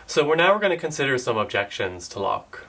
So we're going to consider some objections to Locke.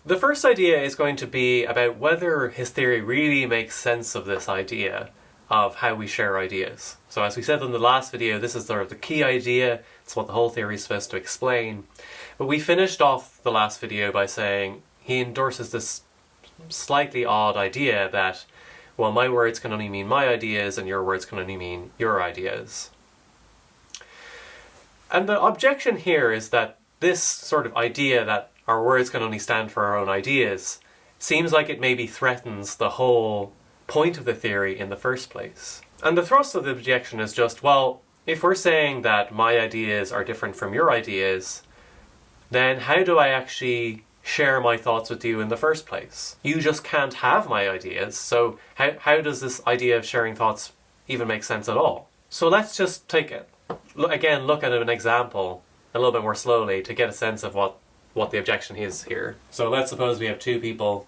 The first idea is going to be about whether his theory really makes sense of this idea of how we share ideas. So as we said in the last video, this is sort of the key idea. It's what the whole theory is supposed to explain. But we finished off the last video by saying he endorses this slightly odd idea that, well, my words can only mean my ideas and your words can only mean your ideas. And the objection here is that this sort of idea that our words can only stand for our own ideas seems like it maybe threatens the whole point of the theory in the first place. And the thrust of the objection is just, well, if we're saying that my ideas are different from your ideas, then how do I actually share my thoughts with you in the first place? You just can't have my ideas, so how does this idea of sharing thoughts even make sense at all? So let's just look at an example a little bit more slowly to get a sense of what the objection is here. So let's suppose we have two people.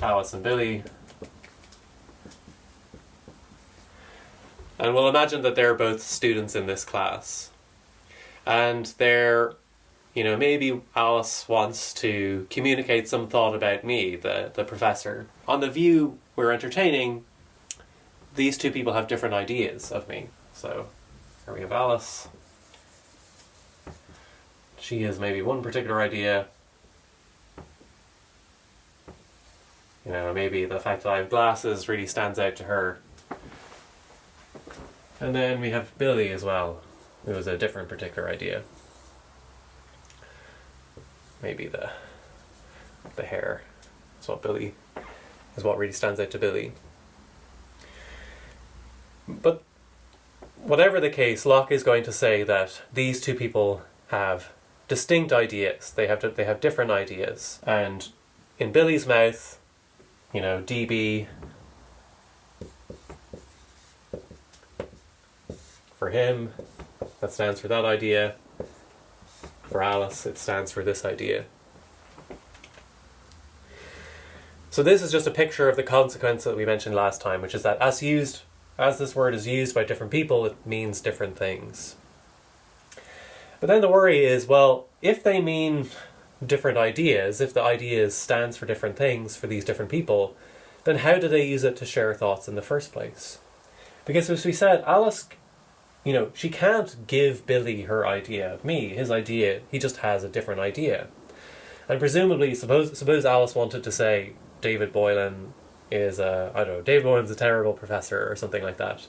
Alice and Billy. And we'll imagine that they're both students in this class. And maybe Alice wants to communicate some thought about me, the professor. On the view we're entertaining, these two people have different ideas of me. So here we have Alice. She has maybe one particular idea. Maybe the fact that I have glasses really stands out to her. And then we have Billy as well, who has a different particular idea. Maybe the hair is what really stands out to Billy. But whatever the case, Locke is going to say that these two people have distinct ideas. They have different ideas. And in Billy's mouth, DB, for him, that stands for that idea. For Alice, it stands for this idea. So this is just a picture of the consequence that we mentioned last time, which is that as this word is used by different people, it means different things. But then the worry is, well, if they mean different ideas, if the ideas stands for different things for these different people, then how do they use it to share thoughts in the first place? Because as we said, Alice, she can't give Billy her idea of me, his idea. He just has a different idea. And presumably, suppose Alice wanted to say David Boylan is David Boylan's a terrible professor or something like that.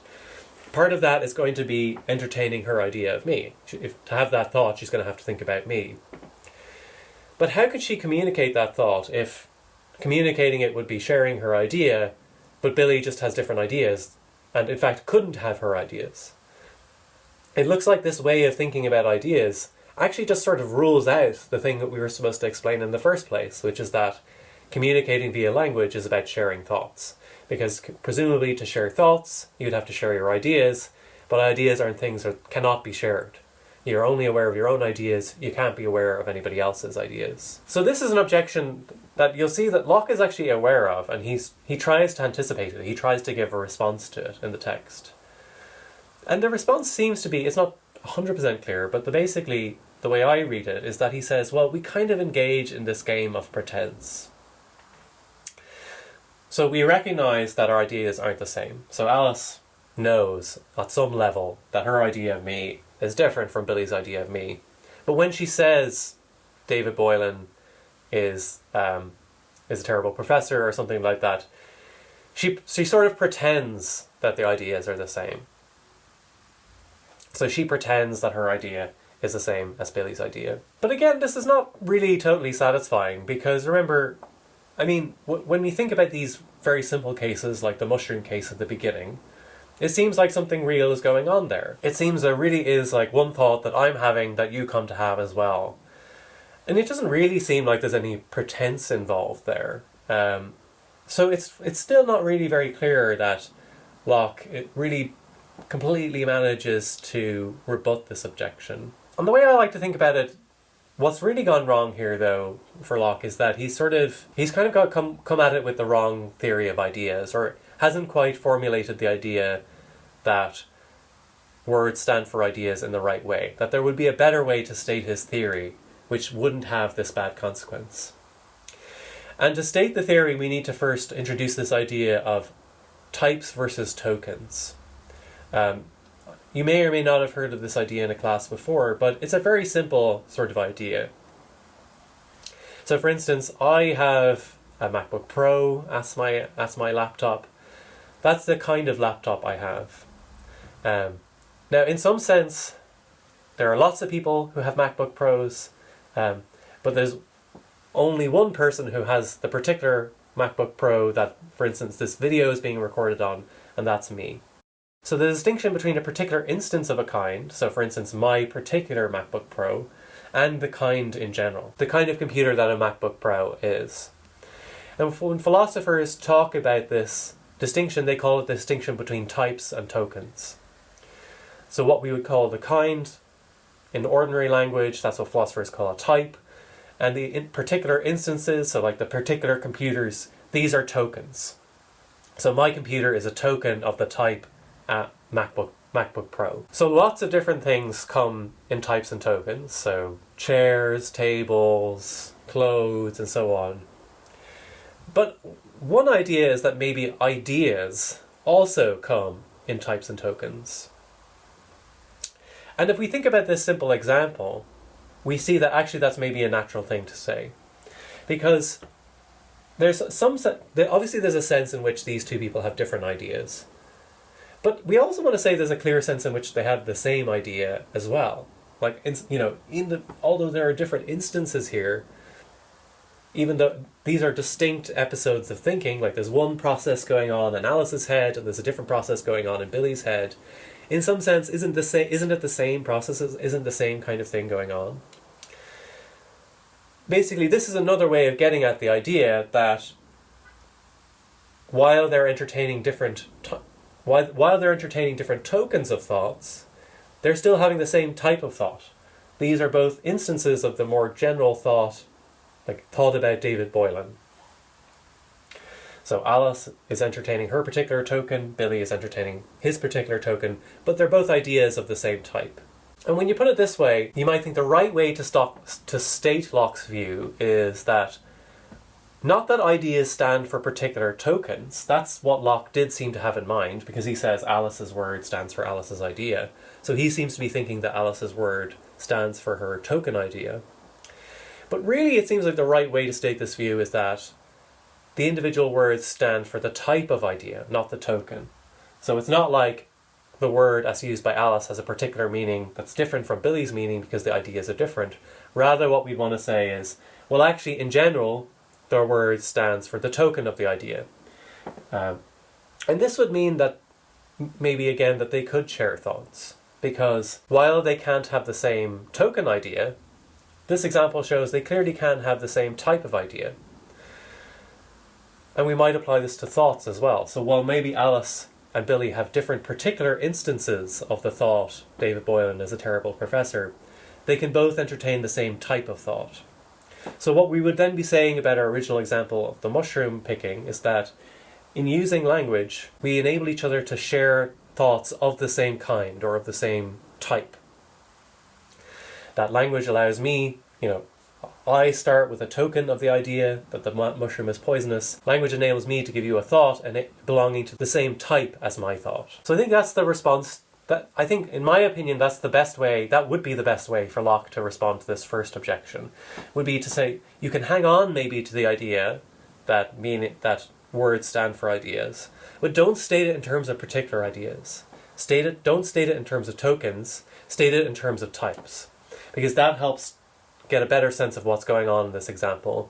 Part of that is going to be entertaining her idea of me. To have that thought, she's going to have to think about me. But how could she communicate that thought if communicating it would be sharing her idea, but Billy just has different ideas, and in fact couldn't have her ideas? It looks like this way of thinking about ideas actually just sort of rules out the thing that we were supposed to explain in the first place, which is that communicating via language is about sharing thoughts. Because presumably to share thoughts, you'd have to share your ideas, but ideas aren't things that cannot be shared. You're only aware of your own ideas, you can't be aware of anybody else's ideas. So this is an objection that you'll see that Locke is actually aware of, and he tries to anticipate it, he tries to give a response to it in the text. And the response seems to be, it's not 100% clear, but basically the way I read it is that he says, well, we kind of engage in this game of pretense. So we recognise that our ideas aren't the same. So Alice knows at some level that her idea of me is different from Billy's idea of me. But when she says David Boylan is a terrible professor or something like that, she sort of pretends that the ideas are the same. So she pretends that her idea is the same as Billy's idea. But again, this is not really totally satisfying, because remember, when we think about these very simple cases, like the mushroom case at the beginning, it seems like something real is going on there. It seems there really is like one thought that I'm having that you come to have as well. And it doesn't really seem like there's any pretense involved there. So it's still not really very clear that Locke really completely manages to rebut this objection. And the way I like to think about it, what's really gone wrong here, though, for Locke, is that he's kind of got come at it with the wrong theory of ideas, or hasn't quite formulated the idea that words stand for ideas in the right way, that there would be a better way to state his theory which wouldn't have this bad consequence. And to state the theory, we need to first introduce this idea of types versus tokens. You may or may not have heard of this idea in a class before, but it's a very simple sort of idea. So for instance, I have a MacBook Pro as my laptop. That's the kind of laptop I have. Now, in some sense, there are lots of people who have MacBook Pros, but there's only one person who has the particular MacBook Pro that, for instance, this video is being recorded on, and that's me. So the distinction between a particular instance of a kind, so for instance, my particular MacBook Pro, and the kind in general, the kind of computer that a MacBook Pro is. And when philosophers talk about this distinction, they call it the distinction between types and tokens. So what we would call the kind in ordinary language, that's what philosophers call a type. And the particular instances, so like the particular computers, these are tokens. So my computer is a token of the type MacBook Pro. So lots of different things come in types and tokens. So chairs, tables, clothes, and so on. But one idea is that maybe ideas also come in types and tokens. And if we think about this simple example, we see that actually that's maybe a natural thing to say. Because there's obviously there's a sense in which these two people have different ideas. But we also want to say there's a clear sense in which they have the same idea as well. Like, although there are different instances here, even though these are distinct episodes of thinking, like there's one process going on in Alice's head and there's a different process going on in Billy's head, in some sense, isn't it the same processes, isn't the same kind of thing going on? Basically, this is another way of getting at the idea that while they're entertaining different tokens of thoughts, they're still having the same type of thought. These are both instances of the more general thought, like thought about David Boylan. So Alice is entertaining her particular token, Billy is entertaining his particular token, but they're both ideas of the same type. And when you put it this way, you might think the right way to state Locke's view is that not that ideas stand for particular tokens. That's what Locke did seem to have in mind, because he says Alice's word stands for Alice's idea. So he seems to be thinking that Alice's word stands for her token idea. But really it seems like the right way to state this view is that the individual words stand for the type of idea, not the token. So it's not like the word as used by Alice has a particular meaning that's different from Billy's meaning because the ideas are different. Rather what we want to say is, well actually in general, the word stands for the token of the idea. And this would mean that maybe again that they could share thoughts. Because while they can't have the same token idea, this example shows they clearly can have the same type of idea. And we might apply this to thoughts as well. So while maybe Alice and Billy have different particular instances of the thought, David Boylan is a terrible professor, they can both entertain the same type of thought. So what we would then be saying about our original example of the mushroom picking is that in using language, we enable each other to share thoughts of the same kind or of the same type. That language allows me, I start with a token of the idea that the mushroom is poisonous. Language enables me to give you a thought and it belonging to the same type as my thought. So I think that's the response that, I think, in my opinion, that's the best way, that would be the best way for Locke to respond to this first objection, would be to say, you can hang on maybe to the idea that words stand for ideas, but don't state it in terms of particular ideas. Don't state it in terms of tokens, state it in terms of types, because that helps get a better sense of what's going on in this example.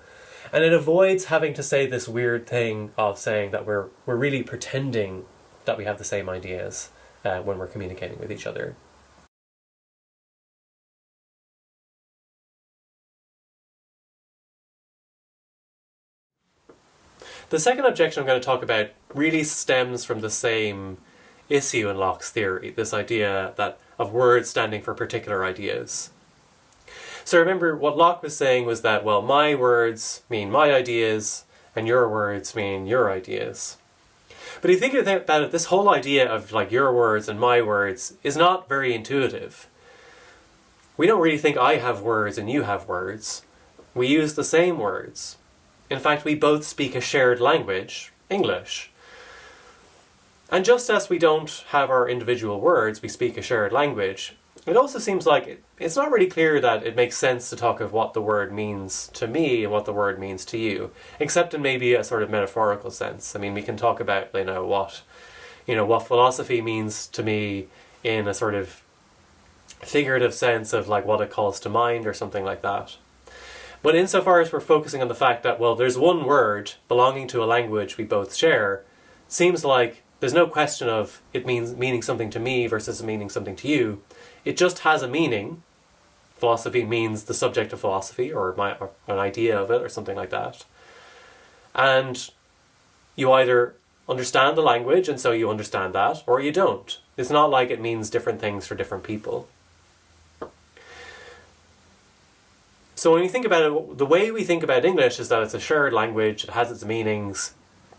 And it avoids having to say this weird thing of saying that we're really pretending that we have the same ideas when we're communicating with each other. The second objection I'm going to talk about really stems from the same issue in Locke's theory, this idea of words standing for particular ideas. So remember, what Locke was saying was that, well, my words mean my ideas, and your words mean your ideas. But if you think about it, this whole idea of like your words and my words is not very intuitive. We don't really think I have words and you have words. We use the same words. In fact, we both speak a shared language, English. And just as we don't have our individual words, we speak a shared language, it also seems like it's not really clear that it makes sense to talk of what the word means to me and what the word means to you, except in maybe a sort of metaphorical sense. I mean, we can talk about, what philosophy means to me in a sort of figurative sense of like what it calls to mind or something like that. But insofar as we're focusing on the fact that, well, there's one word belonging to a language we both share, seems like there's no question of it meaning something to me versus meaning something to you. It just has a meaning. Philosophy means the subject of philosophy, or an idea of it, or something like that. And you either understand the language, and so you understand that, or you don't. It's not like it means different things for different people. So when you think about it, the way we think about English is that it's a shared language, it has its meanings.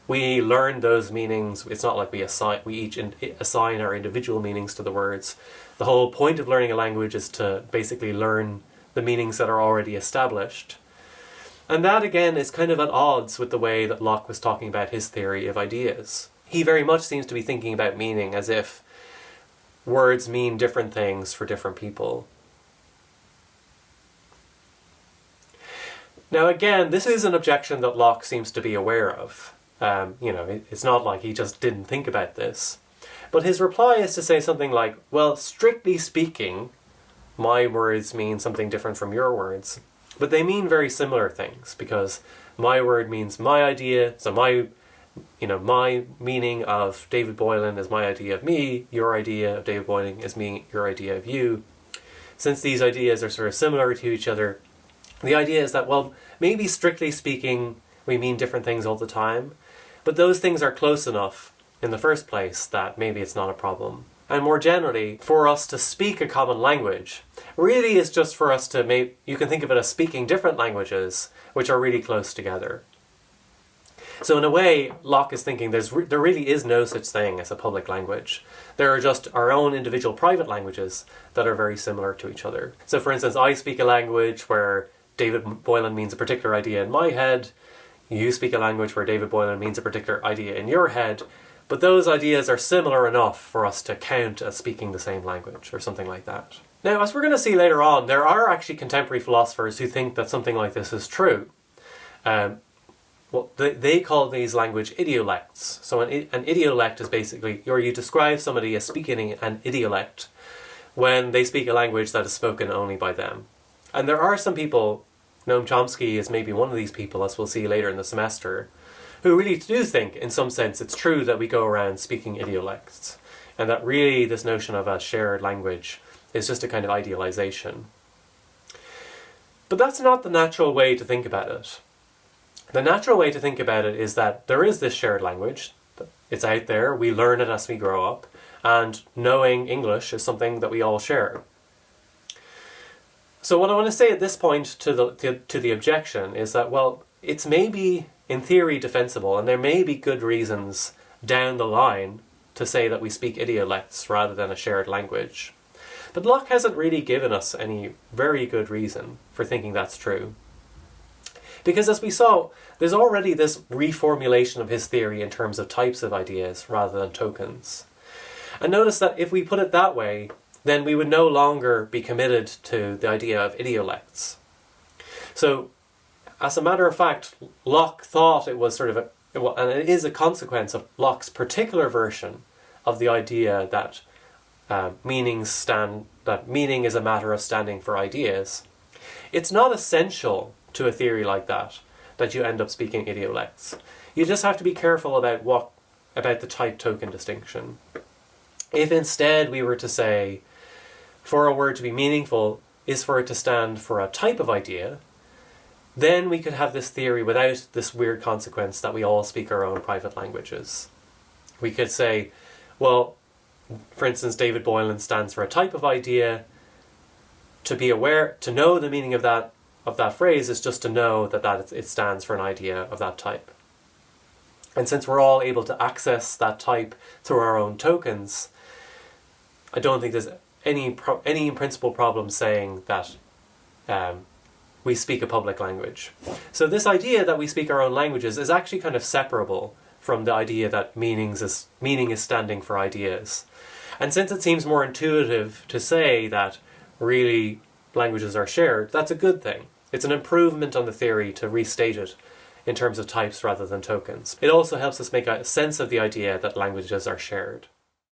We learn those meanings. It's not like we each assign our individual meanings to the words. The whole point of learning a language is to basically learn the meanings that are already established. And that, again, is kind of at odds with the way that Locke was talking about his theory of ideas. He very much seems to be thinking about meaning as if words mean different things for different people. Now, again, this is an objection that Locke seems to be aware of. It's not like he just didn't think about this. But his reply is to say something like, well, strictly speaking, my words mean something different from your words. But they mean very similar things, because my word means my idea, so my meaning of David Boylan is my idea of me, your idea of David Boylan is your idea of you. Since these ideas are sort of similar to each other, the idea is that, well, maybe strictly speaking, we mean different things all the time, but those things are close enough in the first place that maybe it's not a problem. And more generally, for us to speak a common language really is just for us to you can think of it as speaking different languages which are really close together. So in a way, Locke is thinking there really is no such thing as a public language. There are just our own individual private languages that are very similar to each other. So for instance, I speak a language where David Boylan means a particular idea in my head. You speak a language where David Boylan means a particular idea in your head. But those ideas are similar enough for us to count as speaking the same language, or something like that. Now, as we're going to see later on, there are actually contemporary philosophers who think that something like this is true. They call these language idiolects. So an idiolect is basically, or you describe somebody as speaking an idiolect when they speak a language that is spoken only by them. And there are some people, Noam Chomsky is maybe one of these people, as we'll see later in the semester, who really do think, in some sense, it's true that we go around speaking idiolects, and that really this notion of a shared language is just a kind of idealization. But that's not the natural way to think about it. The natural way to think about it is that there is this shared language, it's out there, we learn it as we grow up, and knowing English is something that we all share. So what I want to say at this point to the objection is that, well, it's maybe in theory defensible, and there may be good reasons down the line to say that we speak idiolects rather than a shared language. But Locke hasn't really given us any very good reason for thinking that's true. Because as we saw, there's already this reformulation of his theory in terms of types of ideas rather than tokens. And notice that if we put it that way, then we would no longer be committed to the idea of idiolects. So, as a matter of fact, Locke thought it was and it is a consequence of Locke's particular version of the idea that meaning is a matter of standing for ideas. It's not essential to a theory like that you end up speaking idiolects. You just have to be careful about the type-token distinction. If instead we were to say, for a word to be meaningful is for it to stand for a type of idea, then we could have this theory without this weird consequence that we all speak our own private languages. We could say, well, for instance, David Boylan stands for a type of idea. To know the meaning of that phrase is just to know that it stands for an idea of that type. And since we're all able to access that type through our own tokens, I don't think there's any in principle problem saying that we speak a public language. So this idea that we speak our own languages is actually kind of separable from the idea that meaning is standing for ideas. And since it seems more intuitive to say that really languages are shared, that's a good thing. It's an improvement on the theory to restate it in terms of types rather than tokens. It also helps us make a sense of the idea that languages are shared.